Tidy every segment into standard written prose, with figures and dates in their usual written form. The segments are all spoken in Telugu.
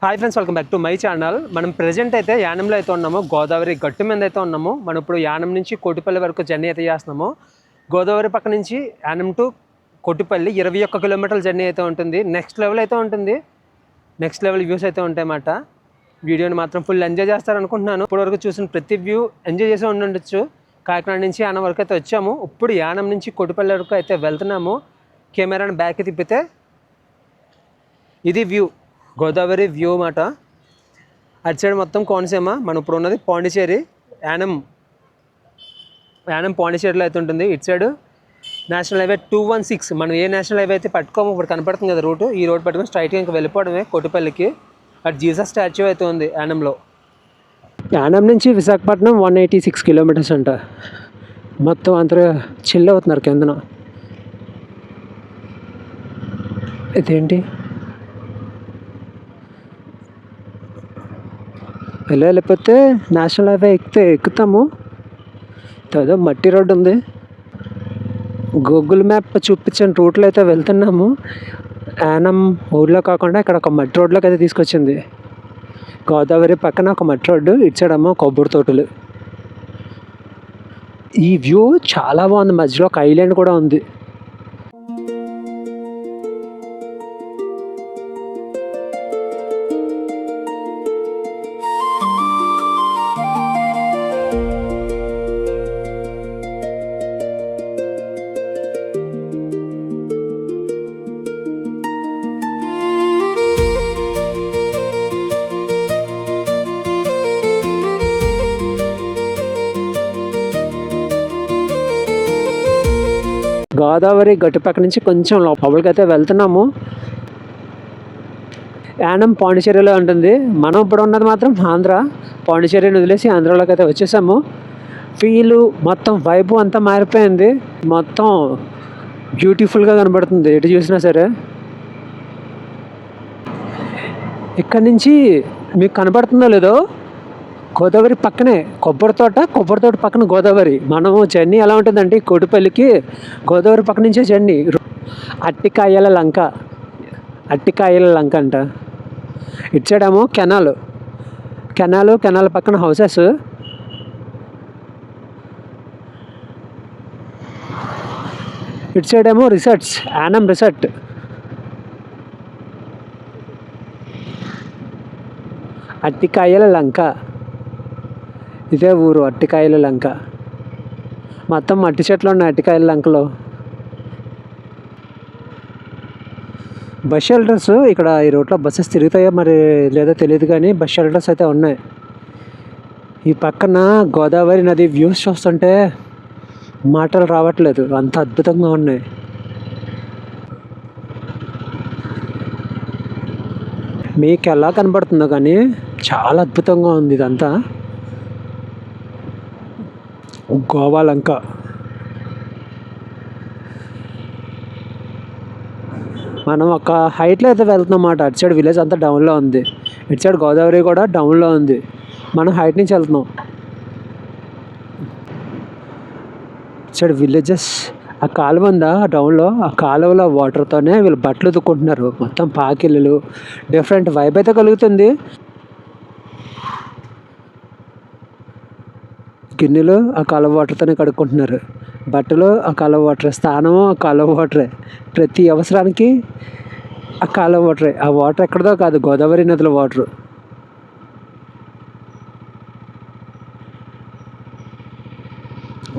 Hi friends, welcome back to my channel. మనం ప్రెజెంట్ అయితే యానంలో అయితే ఉన్నాము. గోదావరి గట్టు మీద అయితే ఉన్నాము. మనం ఇప్పుడు యానం నుంచి కోటిపల్లి వరకు జర్నీ అయితే చేస్తున్నాము. గోదావరి పక్క నుంచి యానం టు కోటిపల్లి 21 కిలోమీటర్ల జర్నీ అయితే ఉంటుంది. నెక్స్ట్ లెవెల్ అయితే ఉంటుంది. నెక్స్ట్ లెవెల్ వ్యూస్ అయితే ఉంటాయన్నమాట. వీడియోని మాత్రం ఫుల్ ఎంజాయ్ చేస్తారనుకుంటున్నాను. ఇప్పటివరకు చూసిన ప్రతి వ్యూ ఎంజాయ్ చేసి ఉండొచ్చు. కాకినాడ నుంచి యానం వరకు అయితే వచ్చాము. ఇప్పుడు యానం నుంచి కోటిపల్లి వరకు అయితే వెళ్తున్నాము. కెమెరాని బ్యాక్ తిప్పితే ఇది వ్యూ, గోదావరి వ్యూ మాట. అటు సైడ్ మొత్తం కోనసీమ. మనం ఇప్పుడు ఉన్నది పాండిచేరి. యానం పాండిచేరిలో అయితే ఉంటుంది. ఇటు సైడ్ నేషనల్ హైవే 216. మనం ఏ నేషనల్ హైవే అయితే పట్టుకోము, ఇప్పుడు కనపడుతుంది కదా రూటు. ఈ రోడ్ పట్టుకొని స్ట్రైట్గా ఇంకా వెళ్ళిపోవడమే కోటిపల్లికి. అటు జీసస్ స్టాచ్యూ అయితే ఉంది యానంలో. యానం నుంచి విశాఖపట్నం 186 కిలోమీటర్స్ అంట. మొత్తం అందరూ చిల్ అవుతున్నారు కిందన. ఇదేంటి వెళ్ళిపోతే నేషనల్ హైవే ఎక్కుతాము. ఏదో మట్టి రోడ్డు ఉంది. గూగుల్ మ్యాప్ చూపించిన రూట్లో అయితే వెళ్తున్నాము. యానం ఊర్లో కాకుండా ఇక్కడ ఒక మట్టి రోడ్లోకి అయితే తీసుకొచ్చింది. గోదావరి పక్కన ఒక మట్టి రోడ్డు, ఇటు సైడ్ ఏమో కొబ్బరి తోటలు. ఈ వ్యూ చాలా బాగుంది. మధ్యలో ఒక ఐలాండ్ కూడా ఉంది. గోదావరి గట్టు పక్క నుంచి కొంచెం లోపలికి అయితే వెళ్తున్నాము. యానం పాండిచేరిలో ఉంటుంది. మనం ఇప్పుడు ఉన్నది మాత్రం ఆంధ్ర. పాండిచేరిని వదిలేసి ఆంధ్రాలోకి అయితే వచ్చేసాము. ఫీలు మొత్తం వైబు అంతా మారిపోయింది. మొత్తం బ్యూటిఫుల్గా కనబడుతుంది ఎటు చూసినా సరే. ఇక్కడ నుంచి మీకు కనబడుతుందో లేదో, గోదావరి పక్కనే కొబ్బరి తోట పక్కన గోదావరి. మనము జర్నీ ఎలా ఉంటుందంటే కోటిపల్లికి గోదావరి పక్క నుంచే జర్నీ. అట్టికాయల లంక అంట. ఇటు సైడ్ ఏమో కెనాల్ పక్కన హౌసెస్. ఇటు సైడ్ ఏమో రిసార్ట్స్, యానం రిసార్ట్. అట్టికాయల లంక, ఇదే ఊరు అట్టికాయల లంక. మొత్తం మట్టి చెట్లు ఉన్నాయి అట్టికాయల లంకలో. బస్ షెల్టర్స్ ఇక్కడ ఈ రోడ్లో బస్సెస్ తిరుగుతాయో మరి లేదో తెలియదు, కానీ బస్ షెల్టర్స్ అయితే ఉన్నాయి. ఈ పక్కన గోదావరి నది వ్యూస్ చూస్తుంటే మాటలు రావట్లేదు, అంత అద్భుతంగా ఉన్నాయి. మీకు ఎలా కనబడుతుందో కానీ చాలా అద్భుతంగా ఉంది ఇదంతా. గోవా లంక. మనం ఒక హైట్లో అయితే వెళ్తున్నామాట. అటు సైడ్ విలేజ్ అంతా డౌన్లో ఉంది, ఇటు సైడ్ గోదావరి కూడా డౌన్లో ఉంది. మనం హైట్ నుంచి వెళ్తున్నాం. ఇటు సైడ్ విలేజెస్. ఆ కాలువ ఉందా డౌన్లో, ఆ కాలువలో వాటర్తోనే వీళ్ళు బట్టలు ఉతుక్కుంటున్నారు. మొత్తం పాకిళ్ళు, డిఫరెంట్ వైబ్ అయితే కలుగుతుంది. గిన్నెలు ఆ కాలువ వాటర్తోనే కడుక్కుంటున్నారు. బట్టలు ఆ కాలువ వాటరే, స్నానము ఆ కాలువ వాటరే, ప్రతి అవసరానికి ఆ కాలువ వాటరే. ఆ వాటర్ ఎక్కడదో కాదు, గోదావరి నదిలో వాటరు.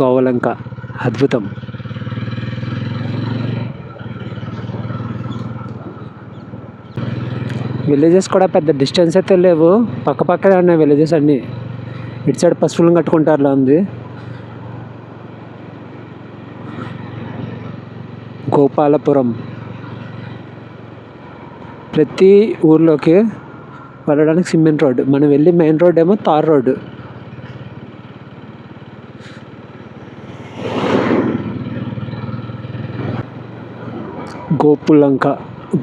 గోవలంక అద్భుతం. విలేజెస్ కూడా పెద్ద డిస్టెన్స్ అయితే లేవు, పక్క పక్కనే ఉన్నాయి విలేజెస్ అన్నీ. ఇటు సైడ్ పశువులను కట్టుకుంటారులా ఉంది. గోపాలపురం. ప్రతి ఊర్లోకి వెళ్ళడానికి సిమెంట్ రోడ్డు, మనం వెళ్ళి మెయిన్ రోడ్ ఏమో తార్ రోడ్డు.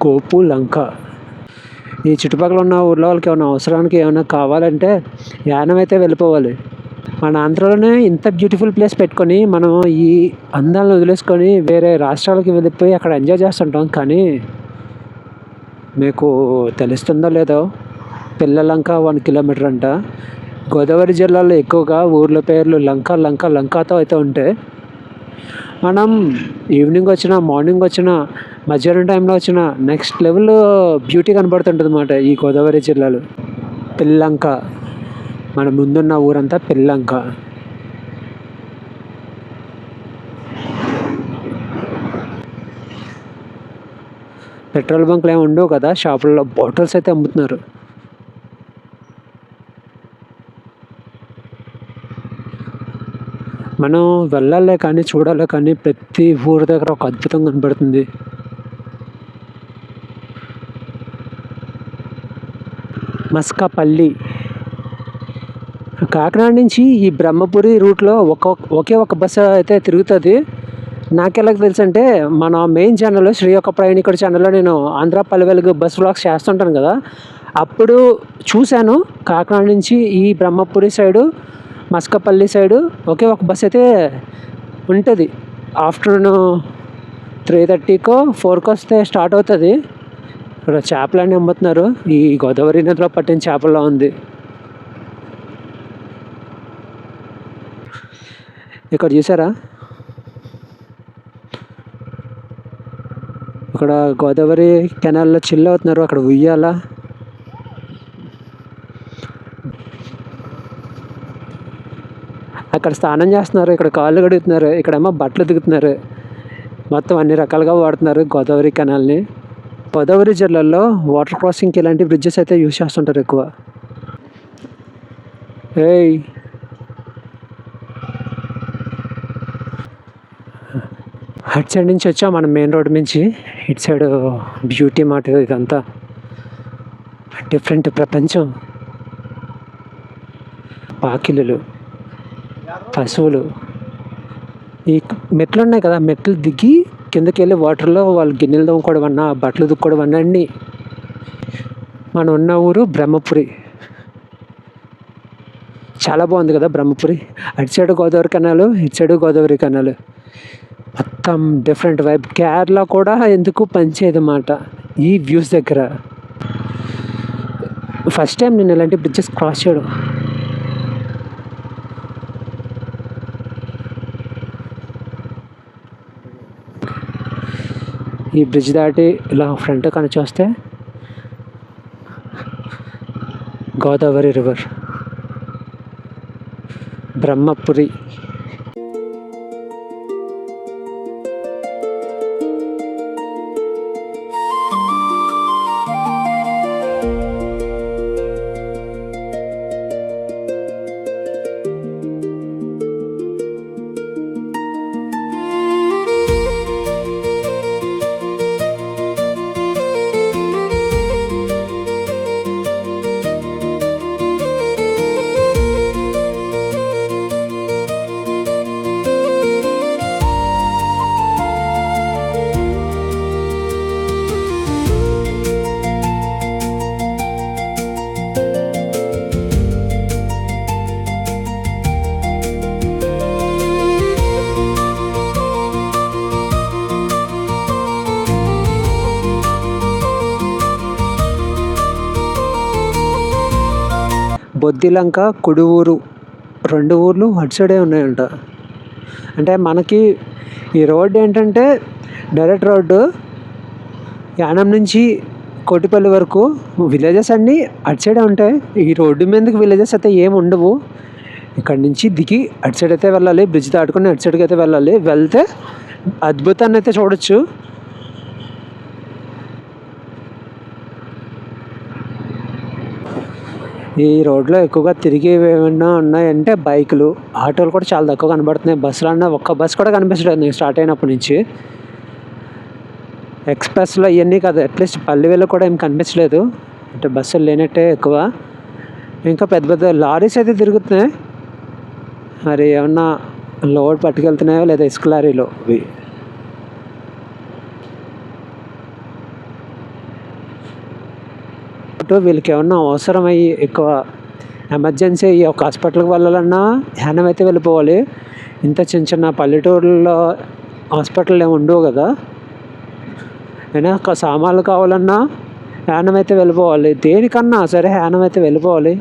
గోపులంక. ఈ చుట్టుపక్కల ఉన్న ఊర్లో వాళ్ళకి ఏమైనా అవసరానికి ఏమైనా కావాలంటే యానం అయితే వెళ్ళిపోవాలి. మన ఆంధ్రలోనే ఇంత బ్యూటిఫుల్ ప్లేస్ పెట్టుకొని మనం ఈ అందాలను వదిలేసుకొని వేరే రాష్ట్రాలకి వెళ్ళిపోయి అక్కడ ఎంజాయ్ చేస్తుంటాం. కానీ మీకు తెలుస్తుందో లేదో, పిల్లలంక 1 కిలోమీటర్ అంట. గోదావరి జిల్లాలో ఎక్కువగా ఊర్ల పేర్లు లంకతో అయితే ఉంటాయి. మనం ఈవినింగ్ వచ్చినా, మార్నింగ్ వచ్చినా, మధ్యాహ్నం టైంలో వచ్చినా నెక్స్ట్ లెవెల్ బ్యూటీ కనబడుతుంటుంది అన్నమాట ఈ గోదావరి జిల్లాలో. పిల్లంక, మన ముందున్న ఊరంతా పిల్లంక. పెట్రోల్ బంక్లు ఏమి ఉండవు కదా, షాపుల్లో బాటిల్స్ అయితే అమ్ముతున్నారు. మనం వెళ్ళాలే కానీ, చూడాలే కానీ, ప్రతి ఊరి దగ్గర ఒక అద్భుతం కనబడుతుంది. మస్కపల్లి, కాకినాడ నుంచి ఈ బ్రహ్మపురి రూట్లో ఒకే ఒక బస్సు అయితే తిరుగుతుంది. నాకెలా తెలుసు అంటే, మన మెయిన్ ఛానల్లో శ్రీ యొక్క ప్రయాణికుడి ఛానల్లో నేను ఆంధ్ర పల్లె వెలుగు బస్ వ్లాగ్స్ చేస్తుంటాను కదా, అప్పుడు చూశాను కాకినాడ నుంచి ఈ బ్రహ్మపురి సైడు, మస్కపల్లి సైడు ఒకే ఒక బస్ అయితే ఉంటుంది. ఆఫ్టర్నూన్ 3:30కో 4కో వస్తే స్టార్ట్ అవుతుంది. ఇక్కడ చేపలన్నీ అమ్ముతున్నారు. ఈ గోదావరి నదిలో పట్టిన చేపల్లో ఉంది. ఇక్కడ చూసారా, ఇక్కడ గోదావరి కెనాల్లో చిల్ అవుతున్నారు. అక్కడ ఉయ్యాల, అక్కడ స్నానం చేస్తున్నారు, ఇక్కడ కాళ్ళు కడుగుతున్నారు, ఇక్కడేమో బట్టలు దిగుతున్నారు. మొత్తం అన్ని రకాలుగా వాడుతున్నారు గోదావరి కెనాల్ని. గోదావరి జిల్లాలో వాటర్ క్రాసింగ్కి ఇలాంటి బ్రిడ్జెస్ అయితే యూజ్ చేస్తుంటారు ఎక్కువ. ఏయ్, అటు సైడ్ నుంచి వచ్చాం మనం, మెయిన్ రోడ్ నుంచి. ఇటు సైడ్ బ్యూటీ మార్ట్, ఇదంతా డిఫరెంట్ ప్రపంచం. పాకిళ్ళు, పశువులు, ఈ మెట్లు ఉన్నాయి కదా, మెట్లు దిగి కిందకి వెళ్ళి వాటర్లో వాళ్ళు గిన్నెలు తోముకోవడం అన్నా, బట్టలు దుక్కోవడం అన్నా అన్నీ. మనం ఉన్న ఊరు బ్రహ్మపురి. చాలా బాగుంది కదా బ్రహ్మపురి. అటు సైడ్ గోదావరి కెనాలు, ఇటు సైడ్ గోదావరి కెనాలు, మొత్తం డిఫరెంట్ వైబ్. కేరళ కూడా ఎందుకు పనిచేయదు అన్నమాట ఈ వ్యూస్ దగ్గర. ఫస్ట్ టైం నేను ఇలాంటి బ్రిడ్జెస్ క్రాస్ చేయడం. ఈ బ్రిడ్జ్ దాటి ఇలా ఫ్రంట్ కనిచి వస్తే గోదావరి రివర్, బ్రహ్మపురి. బొద్దిలంక, కుడువూరు, 2 ఊర్లు అటు సైడే ఉన్నాయంట. అంటే మనకి ఈ రోడ్డు ఏంటంటే డైరెక్ట్ రోడ్డు. యానం నుంచి కోటిపల్లి వరకు విలేజెస్ అన్నీ అటు సైడే ఉంటాయి. ఈ రోడ్డు మీదకి విలేజెస్ అయితే ఏమి ఉండవు. ఇక్కడ నుంచి దిగి అటు సైడ్ అయితే వెళ్ళాలి, బ్రిడ్జ్ దాటుకుని అటు సైడ్కి అయితే వెళ్ళాలి. వెళ్తే అద్భుతాన్ని అయితే చూడొచ్చు. ఈ రోడ్లో ఎక్కువగా తిరిగి ఏమైనా ఉన్నాయంటే బైకులు, ఆటోలు కూడా చాలా తక్కువ కనబడుతున్నాయి. బస్సులు అన్నా ఒక్క బస్సు కూడా కనిపించలేదు నేను స్టార్ట్ అయినప్పటి నుంచి. ఎక్స్ప్రెస్లో ఇవన్నీ కాదు, అట్లీస్ట్ పల్లెవేలో కూడా ఏం కనిపించలేదు. అంటే బస్సులు లేనట్టే ఎక్కువ. ఇంకా పెద్ద పెద్ద లారీస్ అయితే తిరుగుతున్నాయి. మరి ఏమన్నా లోడ్ పట్టుకెళ్తున్నాయో లేదా ఇసుక లారీలో ఇవి. వీళ్ళకి ఏమన్నా అవసరమయ్యి ఎక్కువ ఎమర్జెన్సీ ఒక హాస్పిటల్కి వెళ్ళాలన్నా యానం అయితే వెళ్ళిపోవాలి. ఇంత చిన్న చిన్న పల్లెటూరులో హాస్పిటల్ ఏమి ఉండవు కదా. అయినా సామాన్లు కావాలన్నా యానం అయితే వెళ్ళిపోవాలి, దేనికన్నా సరే యానం అయితే వెళ్ళిపోవాలి.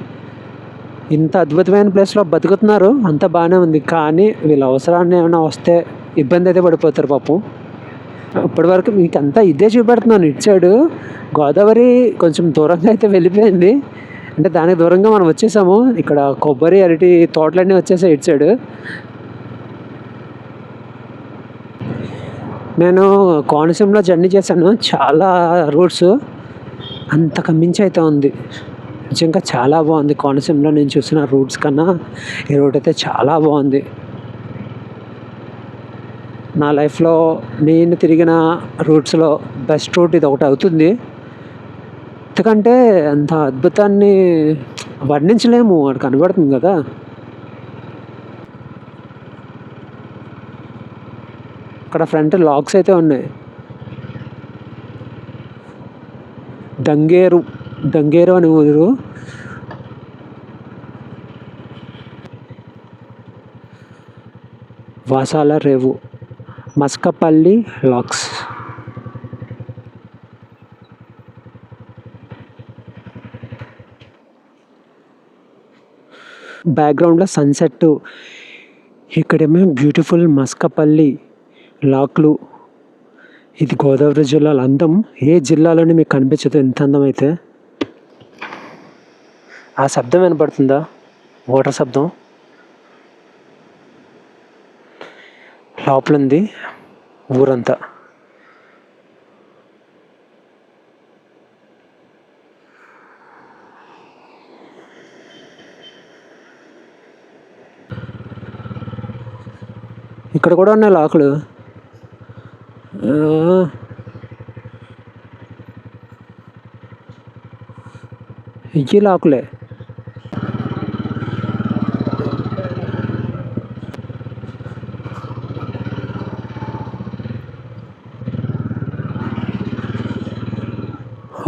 ఇంత అద్భుతమైన ప్లేస్లో బతుకుతున్నారు, అంత బాగానే ఉంది. కానీ వీళ్ళ అవసరాన్ని ఏమైనా వస్తే ఇబ్బంది అయితే పడిపోతారు పాపం. ఇప్పటి వరకు మీకు అంతా ఇదే చూపెడుతున్నాను. ఇటు సైడు గోదావరి కొంచెం దూరంగా అయితే వెళ్ళిపోయింది, అంటే దానికి దూరంగా మనం వచ్చేసాము. ఇక్కడ కొబ్బరి అరటి తోటలన్నీ వచ్చేసాయి ఇటు సైడు. నేను కోనసీమలో జర్నీ చేశాను, చాలా రూట్స్ అంతకు మించి అయితే ఉంది. నిజంగా చాలా బాగుంది. కోనసీమలో నేను చూసిన రూట్స్ కన్నా ఈ రూట్ అయితే చాలా బాగుంది. నా లైఫ్లో నేను తిరిగిన రూట్స్లో బెస్ట్ రూట్ ఇది ఒకటి అవుతుంది. ఎందుకంటే అంత అద్భుతాన్ని వర్ణించలేము, అది కనబడుతుంది కదా. అక్కడ ఫ్రంట్ లాక్స్ అయితే ఉన్నాయి. దంగేరు అని ఊరు. వాసాల రేవు, మస్కపల్లి లాక్స్. బ్యాక్గ్రౌండ్లో సన్సెట్. ఇక్కడేమో బ్యూటిఫుల్ మస్కపల్లి లాక్లు. ఇది గోదావరి జిల్లాలో అందం ఏ జిల్లాలోనే మీకు కనిపించదు ఎంత అందం అయితే. ఆ శబ్దం వినపడుతుందా, వాటర్ శబ్దం. లోపలుంది ఊరంతా. ఇక్కడ కూడా ఉన్నాయి లాకులు. ఇవి లాకులే.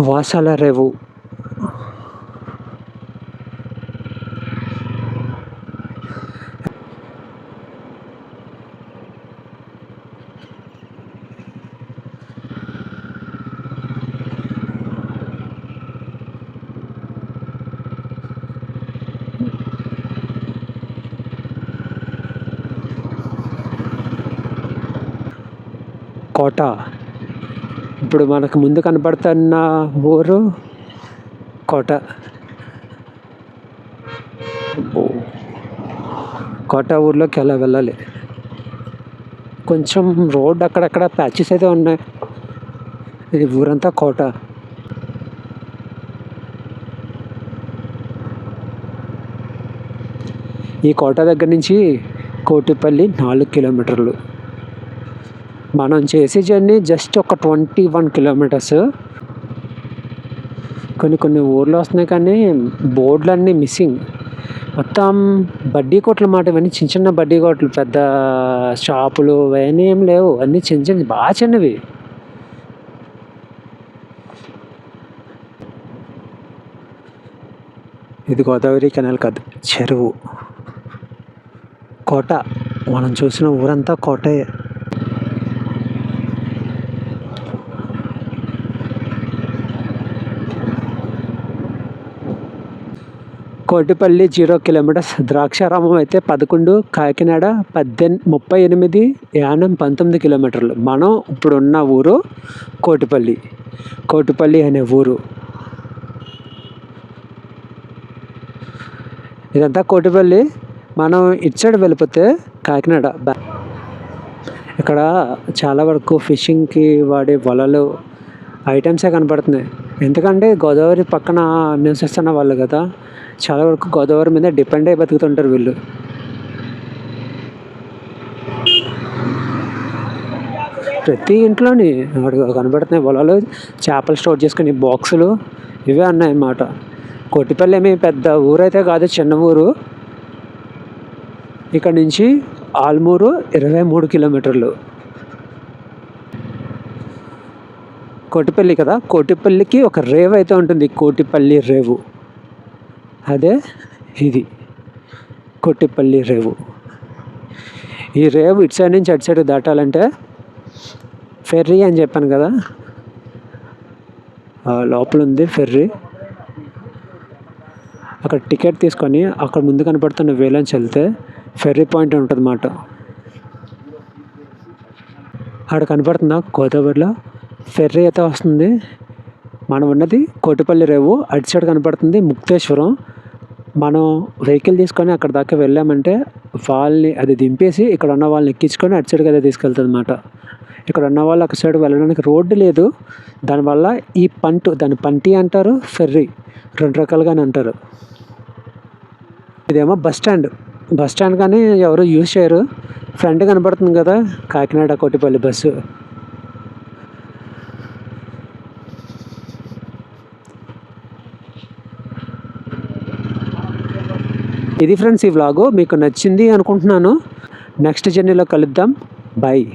వాసాల రేవు. కోట. ఇప్పుడు మనకు ముందు కనపడుతున్న ఊరు కోట. కోట ఊర్లోకి ఎలా వెళ్ళాలి. కొంచెం రోడ్ అక్కడక్కడ ప్యాచెస్ అయితే ఉన్నాయి. ఇది ఊరంతా కోట. ఈ కోట దగ్గర నుంచి కోటిపల్లి 4 కిలోమీటర్లు. మనం చేసే జర్నీ జస్ట్ ఒక 21 కిలోమీటర్స్. కొన్ని ఊర్లు వస్తున్నాయి కానీ బోర్డులన్నీ మిస్సింగ్. మొత్తం బడ్డీ కొట్లు మాట. ఇవన్నీ చిన్న బడ్డీ కొట్లు, పెద్ద షాపులు అవన్నీ ఏం లేవు. అన్నీ చిన్న బాగా చిన్నవి. ఇది గోదావరి కెనాల్ కాదు, చెరువు. కోట. మనం చూసిన ఊరంతా కోటే. కోటిపల్లి 0 కిలోమీటర్స్. ద్రాక్షారామం అయితే 11, కాకినాడ 38, యానం 19 కిలోమీటర్లు. మనం ఇప్పుడున్న ఊరు కోటిపల్లి అనే ఊరు. ఇదంతా కోటిపల్లి. మనం ఇటు సైడ్ వెళ్ళిపోతే కాకినాడ. ఇక్కడ చాలా వరకు ఫిషింగ్కి వాడే వలలు ఐటమ్సే కనపడుతున్నాయి. ఎందుకంటే గోదావరి పక్కన నివసిస్తున్న వాళ్ళు కదా, చాలా వరకు గోదావరి మీద డిపెండ్ అయి బతుకుతుంటారు వీళ్ళు. ప్రతి ఇంట్లోని కనబడుతున్నాయి వలలు, చేపలు స్టోర్ చేసుకునే బాక్సులు ఇవే ఉన్నాయన్నమాట. కోటిపల్లి ఏమి పెద్ద ఊరైతే కాదు, చిన్న ఊరు. ఇక్కడ నుంచి ఆల్మూరు 23 కిలోమీటర్లు. కోటిపల్లి కదా, కోటిపల్లికి ఒక రేవు అయితే ఉంటుంది, కోటిపల్లి రేవు. అదే ఇది కోటిపల్లి రేవు. ఈ రేవు ఇటు సైడ్ నుంచి అటు సైడ్ దాటాలంటే ఫెర్రీ అని చెప్పాను కదా, లోపల ఉంది ఫెర్రీ. అక్కడ టికెట్ తీసుకొని అక్కడ ముందు కనపడుతున్న వేలోంచి వెళ్తే ఫెర్రీ పాయింట్ ఉంటుంది అన్నమాట. అక్కడ కనపడుతుందా గోదావరిలో ఫెర్రీ అయితే వస్తుంది. మనం ఉన్నది కోటిపల్లి రేవు, అటు సైడ్ కనపడుతుంది ముక్తేశ్వరం. మనం వెహికల్ తీసుకొని అక్కడ దాకా వెళ్ళామంటే వాళ్ళని అది దింపేసి ఇక్కడ ఉన్న వాళ్ళని ఎక్కించుకొని అటు సైడ్కి అయితే తీసుకెళ్తుంది అన్నమాట. ఇక్కడ ఉన్న వాళ్ళు అక్కడ సైడ్ వెళ్ళడానికి రోడ్డు లేదు. దానివల్ల ఈ దాని పంటి అంటారు, ఫెర్రీ 2 రకాలుగానే అంటారు. ఇదేమో బస్ స్టాండ్ కానీ ఎవరు యూజ్ చేయరు. ఫ్రంట్ కనపడుతుంది కదా కాకినాడ కోటిపల్లి బస్సు. ఇది ఫ్రెండ్స్ ఈ వ్లాగు మీకు నచ్చింది అనుకుంటున్నాను. నెక్స్ట్ జర్నీలో కలుద్దాం. బాయ్.